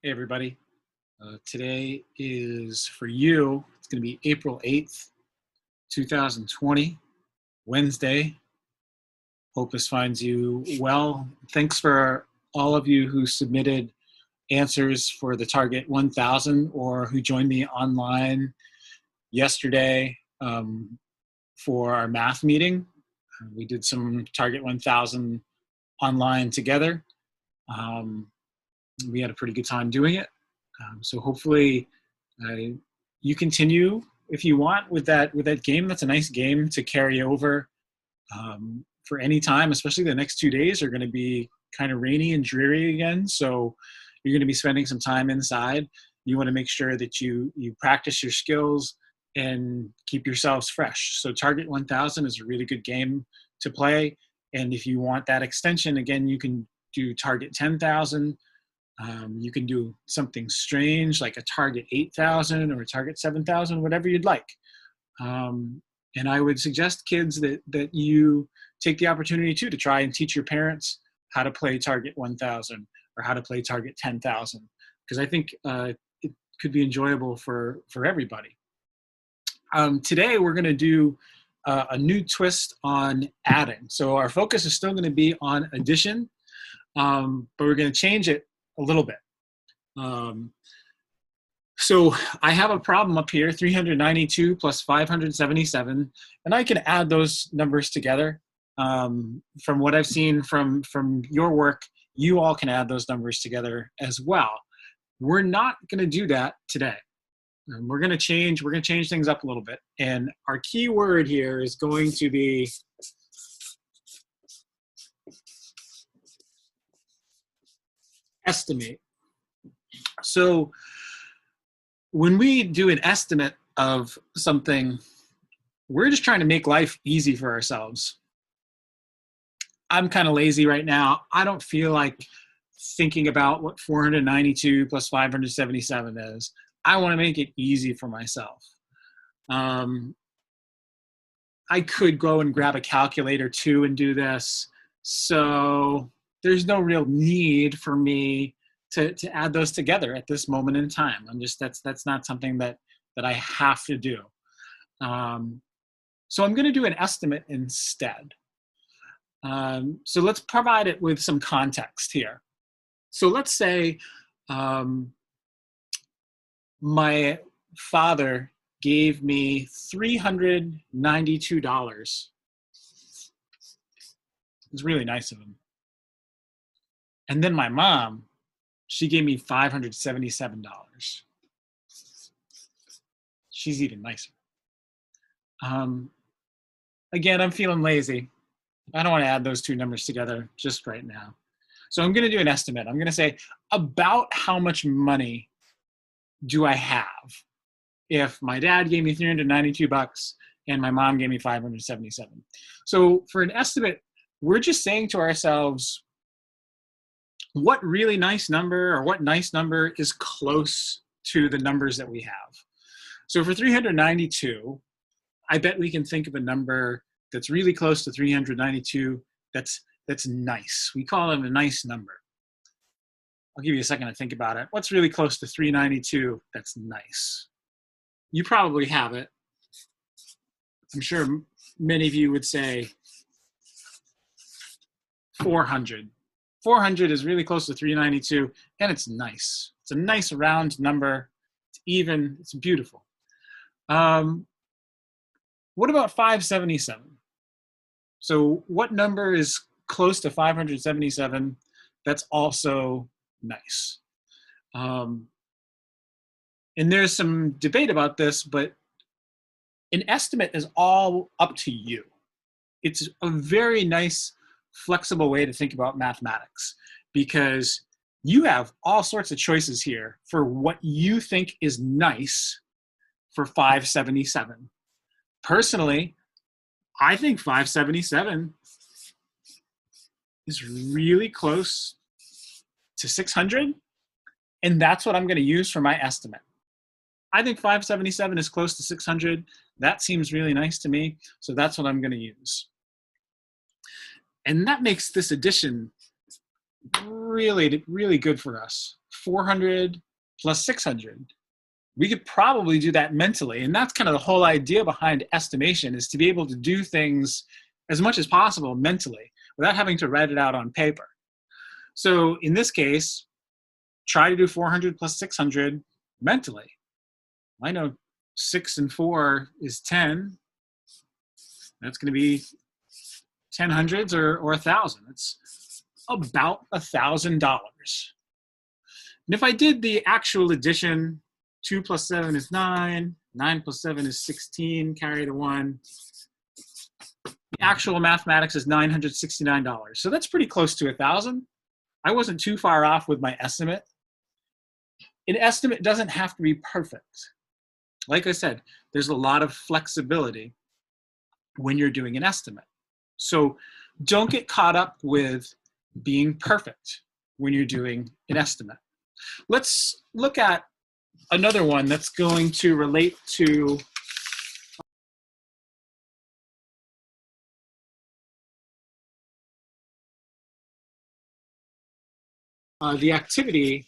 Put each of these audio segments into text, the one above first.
Hey, everybody. Today is for you, it's going to be April 8th, 2020, Wednesday. Hope this finds you well. Thanks for all of you who submitted answers for the Target 1000 or who joined me online yesterday for our math meeting. We did some Target 1000 online together. We had a pretty good time doing it. So hopefully you continue if you want with that game. That's a nice game to carry over for any time, especially the next 2 days are going to be kind of rainy and dreary again. So you're going to be spending some time inside. You want to make sure that you practice your skills and keep yourselves fresh. So Target 1000 is a really good game to play. And if you want that extension, again, you can do Target 10,000. You can do something strange like a Target 8,000 or a Target 7,000, whatever you'd like. And I would suggest kids that you take the opportunity to try and teach your parents how to play Target 1,000 or how to play Target 10,000, because I think it could be enjoyable for everybody. Today we're going to do a new twist on adding. So our focus is still going to be on addition, but we're going to change it a little bit. So I have a problem up here, 392 plus 577, and I can add those numbers together. From what I've seen from your work, you all can add those numbers together as well. We're not going to do that today. We're going to change things up a little bit, and our key word here is going to be estimate. So when we do an estimate of something, we're just trying to make life easy for ourselves. I'm kind of lazy right now. I don't feel like thinking about what 492 plus 577 is. I want to make it easy for myself. I could go and grab a calculator too and do this. So there's no real need for me to add those together at this moment in time. That's not something that I have to do. So I'm going to do an estimate instead. So let's provide it with some context here. So let's say my father gave me $392. It's really nice of him. And then my mom, she gave me $577. She's even nicer. Again, I'm feeling lazy. I don't want to add those two numbers together just right now. So I'm going to do an estimate. I'm going to say, about how much money do I have if my dad gave me 392 bucks and my mom gave me 577? So for an estimate, we're just saying to ourselves, what really nice number or what nice number is close to the numbers that we have? So for 392, I bet we can think of a number that's really close to 392 that's nice. We call it a nice number. I'll give you a second to think about it. What's really close to 392 that's nice? You probably have it. I'm sure many of you would say 400. 400 is really close to 392, and it's nice. It's a nice round number. It's even. It's beautiful. What about 577? So what number is close to 577 that's also nice? And there's some debate about this, but an estimate is all up to you. It's a very nice, flexible way to think about mathematics because you have all sorts of choices here for what you think is nice for 577. Personally, I think 577 is really close to 600, and that's what I'm going to use for my estimate. I think 577 is close to 600. That seems really nice to me, so that's what I'm going to use. And that makes this addition really, really good for us. 400 plus 600. We could probably do that mentally. And that's kind of the whole idea behind estimation, is to be able to do things as much as possible mentally without having to write it out on paper. So in this case, try to do 400 plus 600 mentally. I know 6 and 4 is 10. That's going to be 10 hundreds or 1,000. It's about $1,000. And if I did the actual addition, 2 plus 7 is 9, 9 plus 7 is 16, carry the 1. The actual mathematics is $969. So that's pretty close to 1,000. I wasn't too far off with my estimate. An estimate doesn't have to be perfect. Like I said, there's a lot of flexibility when you're doing an estimate. So don't get caught up with being perfect when you're doing an estimate. Let's look at another one that's going to relate to the activity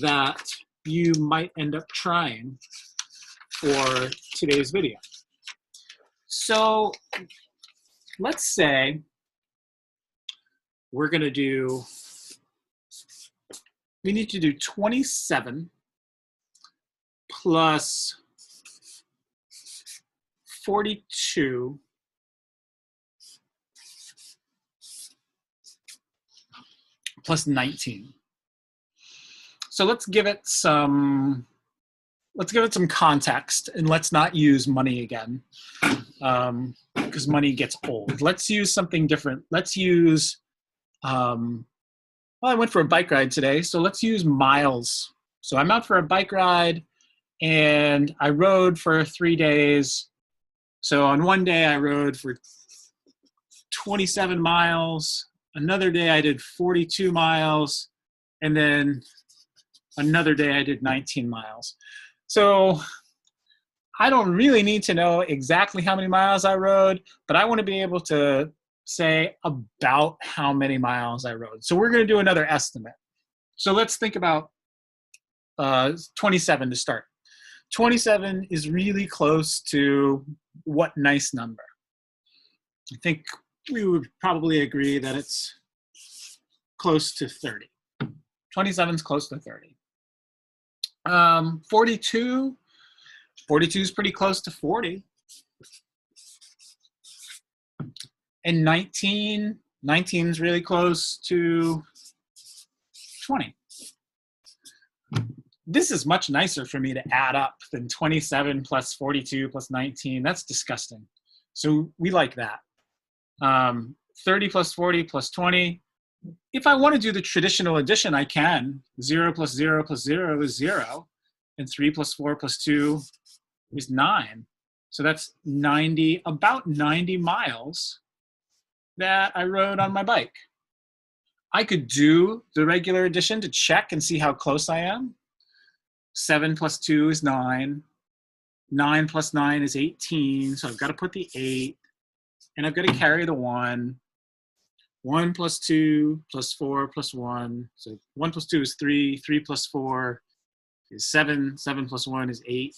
that you might end up trying for today's video. So let's say we're going to do, we need to do 27 plus 42 plus 19. So let's give it some context, and let's not use money again, because money gets old. Let's use something different. Let's use, well, I went for a bike ride today, so let's use miles. So I'm out for a bike ride, and I rode for 3 days. So on one day I rode for 27 miles. Another day I did 42 miles. And then another day I did 19 miles. So I don't really need to know exactly how many miles I rode, but I want to be able to say about how many miles I rode. So we're going to do another estimate. So let's think about 27 to start. 27 is really close to what nice number? I think we would probably agree that it's close to 30. 27 is close to 30. 42 is pretty close to 40. And 19 is really close to 20. This is much nicer for me to add up than 27 plus 42 plus 19. That's disgusting. So we like that. 30 plus 40 plus 20. If I want to do the traditional addition, I can. 0 plus 0 plus 0 is 0. And 3 plus 4 plus 2 is 9. So that's 90, about 90 miles that I rode on my bike. I could do the regular addition to check and see how close I am. 7 plus 2 is 9. 9 plus 9 is 18. So I've got to put the 8. And I've got to carry the 1. 1 plus 2 plus 4 plus 1. So 1 plus 2 is 3. 3 plus 4 is 7. 7 plus 1 is 8.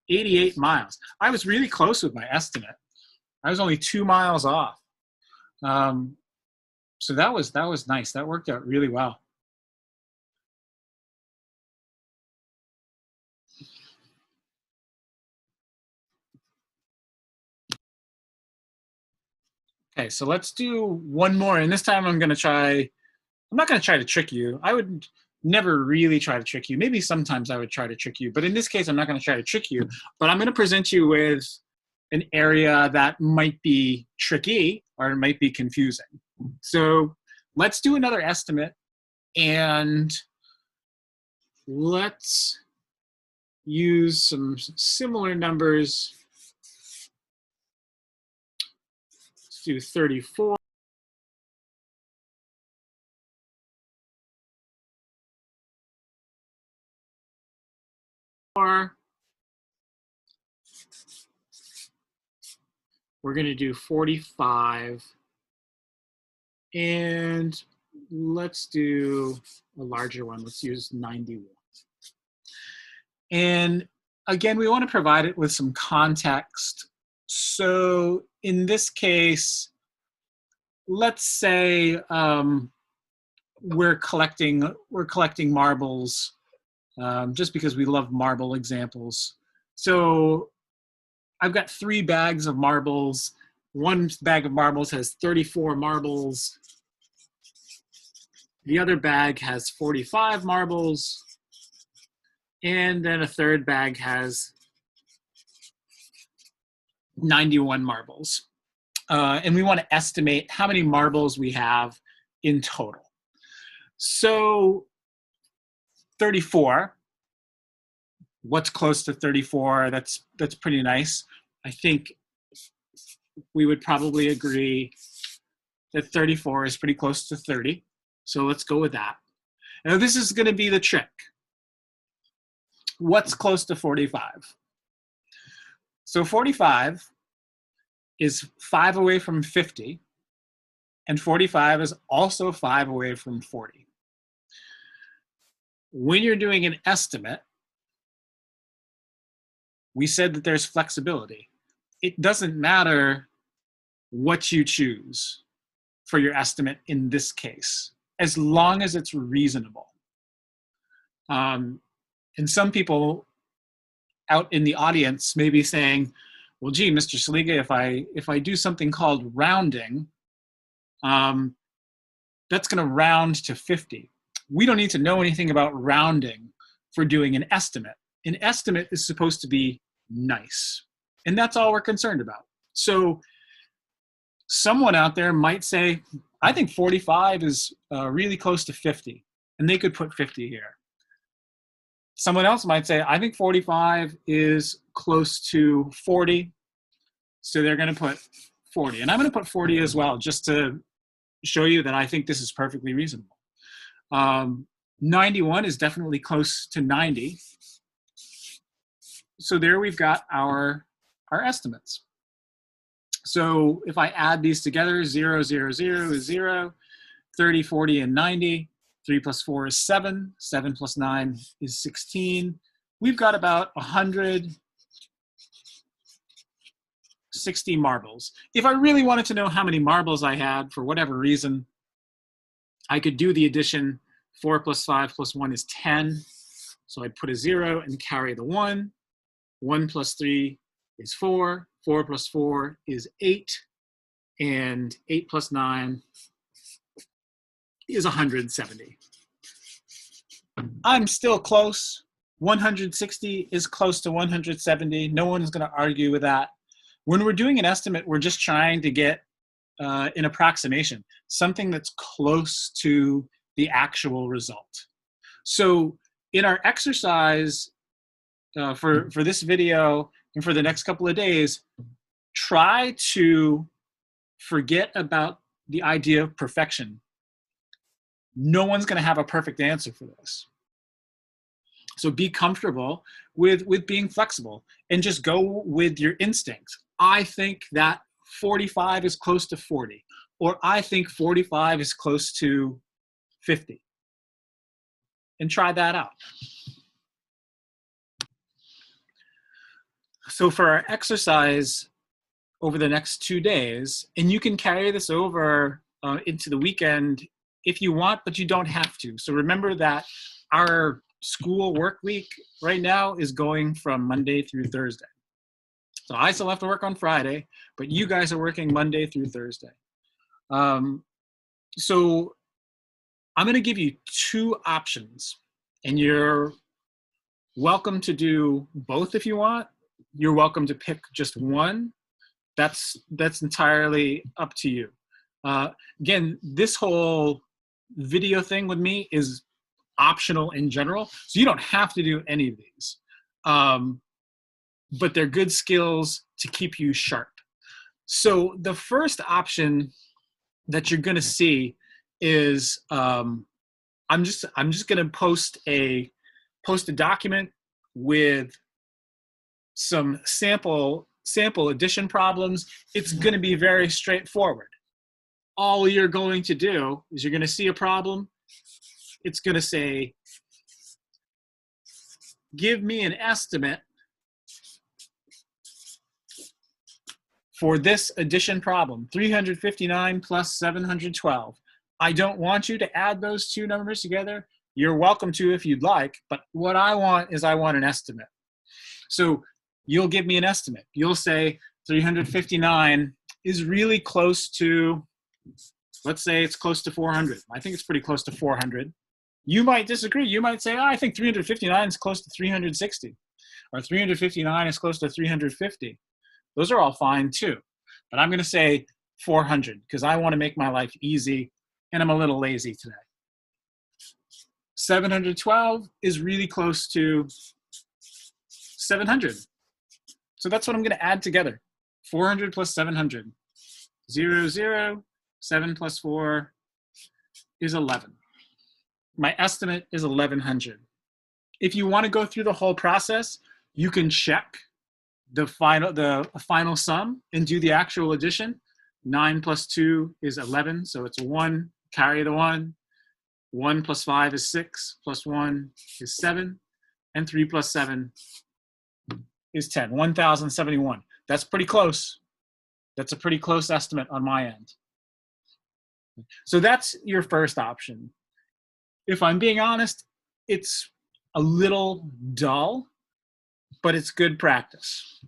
88 miles. I was really close with my estimate. I was only 2 miles off. So that was nice. That worked out really well. Okay, so let's do one more. And this time I'm not going to try to trick you. I would never really try to trick you. Maybe sometimes I would try to trick you. But in this case, I'm not going to try to trick you. But I'm going to present you with an area that might be tricky or it might be confusing. So let's do another estimate. And let's use some similar numbers. Let's do 34. We're going to do 45. And let's do a larger one. Let's use 91. And again, we want to provide it with some context. So in this case, let's say we're collecting marbles just because we love marble examples. So I've got 3 bags of marbles. One bag of marbles has 34 marbles. The other bag has 45 marbles. And then a third bag has 91 marbles. And we want to estimate how many marbles we have in total. So 34, what's close to 34? That's pretty nice. I think we would probably agree that 34 is pretty close to 30. So let's go with that. Now this is going to be the trick. What's close to 45? So 45 is 5 away from 50, and 45 is also 5 away from 40. When you're doing an estimate, we said that there's flexibility. It doesn't matter what you choose for your estimate in this case, as long as it's reasonable. And some people out in the audience may be saying, well, gee, Mr. Saliga, if I do something called rounding, that's going to round to 50. We don't need to know anything about rounding for doing an estimate. An estimate is supposed to be nice, and that's all we're concerned about. So someone out there might say, I think 45 is really close to 50, and they could put 50 here. Someone else might say, I think 45 is close to 40, so they're going to put 40. And I'm going to put 40 as well, just to show you that I think this is perfectly reasonable. 91 is definitely close to 90. So there we've got our estimates. So if I add these together, 0, 0, 0 is 0, 30, 40, and 90. 3 plus 4 is 7. 7 plus 9 is 16. We've got about 160 marbles. If I really wanted to know how many marbles I had for whatever reason, I could do the addition. 4 plus 5 plus 1 is 10. So I'd put a 0 and carry the 1. 1 plus 3 is 4. 4 plus 4 is 8. And 8 plus 9 is 170. I'm still close. 160 is close to 170. No one's going to argue with that. When we're doing an estimate, we're just trying to get an approximation, something that's close to the actual result. So in our exercise for this video and for the next couple of days, try to forget about the idea of perfection. No one's going to have a perfect answer for this. So be comfortable with being flexible and just go with your instinct. I think that 45 is close to 40, or I think 45 is close to 50. And try that out. So for our exercise over the next 2 days, and you can carry this over into the weekend if you want, but you don't have to. So remember that our school work week right now is going from Monday through Thursday. So I still have to work on Friday, but you guys are working Monday through Thursday. So I'm going to give you 2 options, and you're welcome to do both if you want. You're welcome to pick just one. That's entirely up to you. Again, this whole video thing with me is optional in general, so you don't have to do any of these. But they're good skills to keep you sharp. So the first option that you're going to see is I'm just going to post a document with some sample addition problems. It's going to be very straightforward. all you're going to do is you're going to see a problem. It's going to say, give me an estimate for this addition problem, 359 plus 712. I don't want you to add those two numbers together. You're welcome to if you'd like, but what I want is I want an estimate. So you'll give me an estimate. You'll say 359 is really close to, let's say it's close to 400. I think it's pretty close to 400. You might disagree. You might say, oh, I think 359 is close to 360, or 359 is close to 350. Those are all fine too. But I'm going to say 400 because I want to make my life easy, and I'm a little lazy today. 712 is really close to 700. So that's what I'm going to add together. 400 plus 700. 0, 0, 7 plus 4 is 11. My estimate is 1100. If you want to go through the whole process, you can check the final sum and do the actual addition. 9 plus 2 is 11, so it's a 1, carry the 1. 1 plus 5 is 6, plus 1 is 7, and 3 plus 7 is 10, 1,071. That's pretty close. That's a pretty close estimate on my end. So that's your first option. If I'm being honest, it's a little dull, but it's good practice.